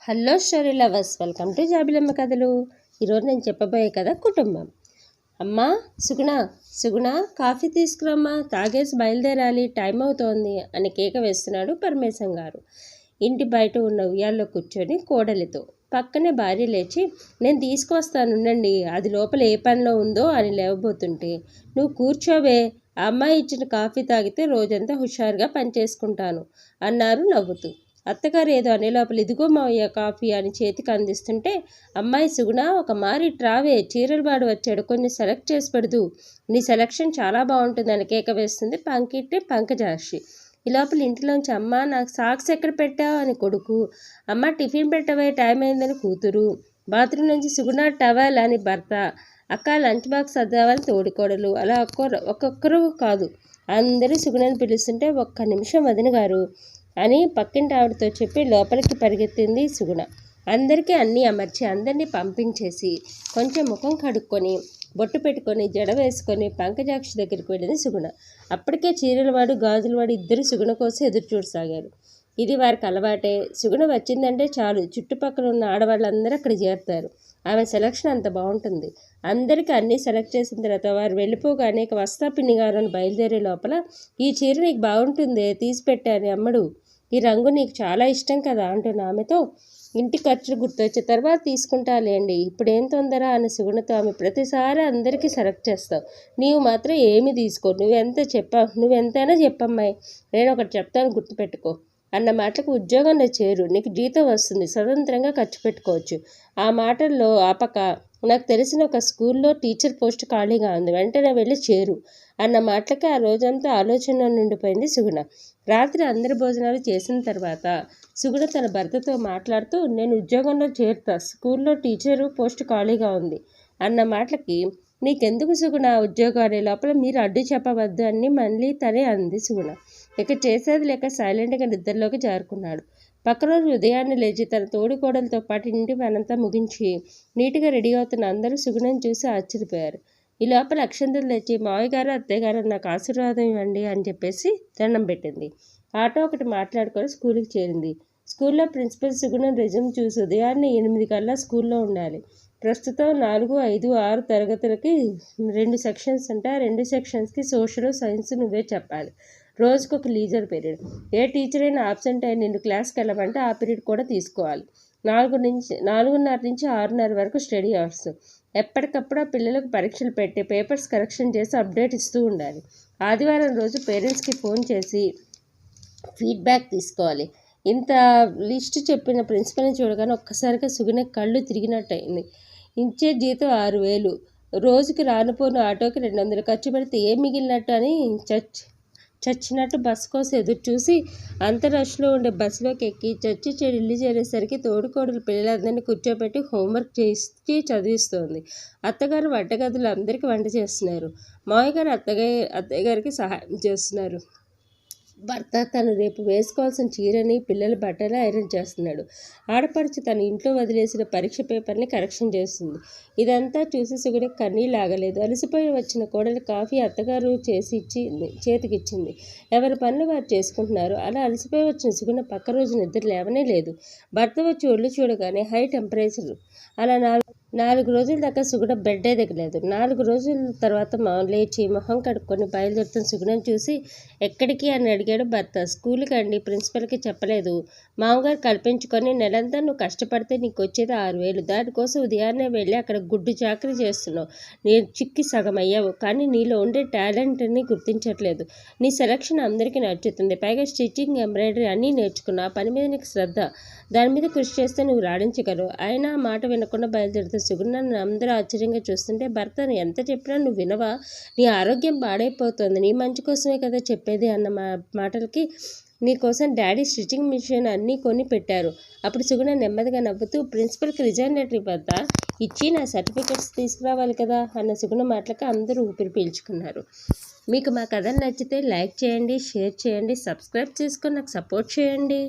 Hello story lovers, welcome to జాబిలమ్మ కథలు. ఈరోజు నేను చెప్పబోయే కథ కుటుంబం. అమ్మా సుగుణ కాఫీ తీసుకురమ్మా, తాగేసి బయలుదేరాలి, టైం అవుతోంది అని కేక వేస్తున్నాడు పరమేశం గారు. ఇంటి బయట ఉన్న ఉయ్యాల్లో కూర్చొని కోడలితో. పక్కనే భార్య లేచి, నేను తీసుకొస్తానుండండి, అది లోపల ఏ పనిలో ఉందో అని లేవబోతుంటే, నువ్వు కూర్చోవే, అమ్మాయి ఇచ్చిన కాఫీ తాగితే రోజంతా హుషారుగా పనిచేసుకుంటాను అన్నారు నవ్వుతూ. అత్తగారు ఏదో అనే లోపల, ఇదిగో మావయ్య కాఫీ అని చేతికి అందిస్తుంటే, అమ్మాయి సుగుణ, ఒక మారి ట్రావే, చీరలు వాడు వచ్చాడు, కొన్ని సెలెక్ట్ చేసి పెడదు, నీ సెలెక్షన్ చాలా బాగుంటుందని కేక వేస్తుంది పంకజాక్షి. ఈ లోపల ఇంటిలోంచి, అమ్మ నాకు సాక్స్ ఎక్కడ పెట్టావు అని కొడుకు, అమ్మ టిఫిన్ పెట్టవే, టైం అయిందని కూతురు, బాత్రూమ్ నుంచి సుగుణ టవల్ అని భర్త, అక్క లంచ్ బాక్స్ సర్దావని తోడికోడలు, అలా ఒక్కొక్కరు కాదు అందరూ సుగుణని పిలుస్తుంటే, ఒక్క నిమిషం వదిన గారు అని పక్కింటి ఆవిడతో చెప్పి లోపలికి పరిగెత్తింది సుగుణ. అందరికీ అన్నీ అమర్చి అందరినీ పంపించేసి కొంచెం ముఖం కడుక్కొని బొట్టు పెట్టుకొని జడ వేసుకొని పంకజాక్షి దగ్గరికి వెళ్ళింది సుగుణ. అప్పటికే చీరలవాడు గాజులవాడు ఇద్దరు సుగుణ కోసం ఎదురు చూడసాగారు. ఇది వారికి అలవాటే. సుగుణ వచ్చిందంటే చాలు, చుట్టుపక్కల ఉన్న ఆడవాళ్ళందరూ అక్కడ చేరుతారు. ఆమె సెలక్షన్ అంత బాగుంటుంది. అందరికీ అన్నీ సెలెక్ట్ చేసిన తర్వాత వారు వెళ్ళిపోగానే, వస్తా పిన్ని గారు అని బయలుదేరే లోపల, ఈ చీర నీకు బాగుంటుందే, తీసి పెట్టాను అమ్మడు, ఈ రంగు నీకు చాలా ఇష్టం కదా అంటున్న ఆమెతో, ఇంటి ఖర్చులు గుర్తొచ్చే తర్వాత తీసుకుంటాలేండి, ఇప్పుడేం తొందర అని సుగుణతో, ఆమె ప్రతిసారి అందరికీ సెలెక్ట్ చేస్తావు, నీవు మాత్రం ఏమీ తీసుకో, నువ్వెంతైనా చెప్పమ్మాయి, నేను ఒకటి చెప్తాను గుర్తుపెట్టుకో అన్న మాటలకు, ఉద్యోగంలో చేరు, నీకు జీతం వస్తుంది, స్వతంత్రంగా ఖర్చు పెట్టుకోవచ్చు. ఆ మాటల్లో ఆపక, నాకు తెలిసిన ఒక స్కూల్లో టీచర్ పోస్ట్ ఖాళీగా ఉంది, వెంటనే వెళ్ళి చేరు అన్న మాటలకి ఆ రోజంతా ఆలోచన నుండిపోయింది సుగుణ. రాత్రి అందరి భోజనాలు చేసిన తర్వాత సుగుణ తన భర్తతో మాట్లాడుతూ, నేను ఉద్యోగంలో చేరుతా, స్కూల్లో టీచరు పోస్ట్ ఖాళీగా ఉంది అన్న మాటలకి, నీకెందుకు సుగుణ ఉద్యోగం అనే లోపల, మీరు అడ్డు చెప్పవద్దు అని మళ్ళీ తనే అంది సుగుణ. ఇక చేసేది లేక సైలెంట్గా నిద్రలోకి జారుకున్నాడు. పక్క రోజు ఉదయాన్నే లేచి తన తోడికోడలతో పాటు ఇంటి పనంతా ముగించి నీట్గా రెడీ అవుతున్న అందరూ సుగుణని చూసి ఆశ్చర్యపోయారు. ఈ లోపల అక్షంతలు తెచ్చి, మావయ్య గారు అత్తయ్య గారు నాకు ఆశీర్వాదం ఇవ్వండి అని చెప్పేసి దండం పెట్టింది. ఆటో ఒకటి మాట్లాడుకొని స్కూల్కి చేరింది. స్కూల్లో ప్రిన్సిపల్ సుగుణ రెజ్యూమ్ చూసి, ఉదయాన్నే 8 కల్లా స్కూల్లో ఉండాలి, ప్రస్తుతం 4, 5, 6 తరగతులకి 2 సెక్షన్స్ ఉంటాయి, ఆ 2 సెక్షన్స్కి సోషల్ సైన్స్ నువ్వే చెప్పాలి, రోజుకొక లీజర్ పీరియడ్, ఏ టీచర్ అయినా ఆబ్సెంట్ అయి నిన్ను క్లాస్కి వెళ్ళమంటే ఆ పీరియడ్ కూడా తీసుకోవాలి, 4:30 నుంచి 6:30 వరకు స్టడీ అవర్స్, ఎప్పటికప్పుడు ఆ పిల్లలకు పరీక్షలు పెట్టి పేపర్స్ కరెక్షన్ చేసి అప్డేట్ ఇస్తూ ఉండాలి, ఆదివారం రోజు పేరెంట్స్కి ఫోన్ చేసి ఫీడ్బ్యాక్ తీసుకోవాలి. ఇంత లిస్ట్ చెప్పిన ప్రిన్సిపల్ని చూడగానే ఒక్కసారిగా సుగుణ కళ్ళు తిరిగినట్టయింది. ఇచ్చే జీతం 6,000, రోజుకి రానుపోను ఆటోకి 200 ఖర్చు పెడితే ఏం మిగిలినట్టు అని చచ్చినట్టు బస్సు కోసం ఎదురు చూసి అంత రష్లో ఉండే బస్సులోకి ఎక్కి చచ్చి చెడు ఇల్లు చేరేసరికి తోడుకోడలు పిల్లలందరినీ కూర్చోబెట్టి హోంవర్క్ చేసి చదివిస్తోంది. అత్తగారు వంటగదులు అందరికీ వంట చేస్తున్నారు. మావయ్య గారు అత్తయ్య గారికి సహాయం చేస్తున్నారు. భర్త తను రేపు వేసుకోవాల్సిన చీరని పిల్లల బట్టలు ఐరన్ చేస్తున్నాడు. ఆడపడుచు తన ఇంట్లో వదిలేసిన పరీక్ష పేపర్ని కరెక్షన్ చేస్తుంది. ఇదంతా చూసి సుగుణకి కన్నీళ్ళు ఆగలేదు. అలసిపోయి వచ్చిన కోడలి కాఫీ అత్తగారు చేతికిచ్చింది. ఎవరి పనులు వారు చేసుకుంటున్నారు. అలా అలసిపోయి వచ్చిన సుగుణ పక్క రోజు నిద్ర లేవనే లేదు. భర్త వచ్చి ఒళ్ళు చూడగానే హై టెంపరేచర్. అలా 4 రోజుల దాకా సుగుణ బెడ్డే దిగలేదు. 4 రోజుల తర్వాత లేచి మొహం కడుక్కొని బయలుదేరుతున్న సుగుణని చూసి, ఎక్కడికి అని అడిగాడు భర్త. స్కూల్కి అండి, ప్రిన్సిపల్కి చెప్పలేదు, మామగారు కల్పించుకొని, నెలంతా నువ్వు కష్టపడితే నీకు వచ్చేది 6,000, దానికోసం ఉదయాన్నే వెళ్ళి అక్కడ గుడ్డు చాకరీ చేస్తున్నావు, నేను చిక్కి సగం అయ్యావు, కానీ నీలో ఉండే టాలెంట్ని గుర్తించట్లేదు, నీ సెలక్షన్ అందరికీ నచ్చుతుంది, పైగా స్టిచ్చింగ్, ఎంబ్రాయిడరీ అన్నీ నేర్చుకున్నావు, పని మీద నీకు శ్రద్ధ, దాని మీద కృషి చేస్తే నువ్వు రాణించగలవు. అయినా మాట వినకుండా బయలుదేరుతున్న సుగుణను అందరూ ఆశ్చర్యంగా చూస్తుంటే, భర్తను ఎంత చెప్పినా నువ్వు వినవా, నీ ఆరోగ్యం పాడైపోతుంది, నీ మంచి కోసమే కదా చెప్పేది అన్న మాటలకి, నీకోసం డాడీ స్టిచ్చింగ్ మిషన్ అన్నీ కొని పెట్టారు. అప్పుడు సుగుణ నెమ్మదిగా నవ్వుతూ, ప్రిన్సిపల్కి రిజైన్ లెటర్ ఇవ్వద్దా, ఇచ్చి నా సర్టిఫికెట్స్ తీసుకురావాలి కదా అన్న సుగుణ మాటలకి అందరూ ఊపిరి పీల్చుకున్నారు. మీకు మా కథ నచ్చితే లైక్ చేయండి, షేర్ చేయండి, సబ్స్క్రైబ్ చేసుకొని నాకు సపోర్ట్ చేయండి.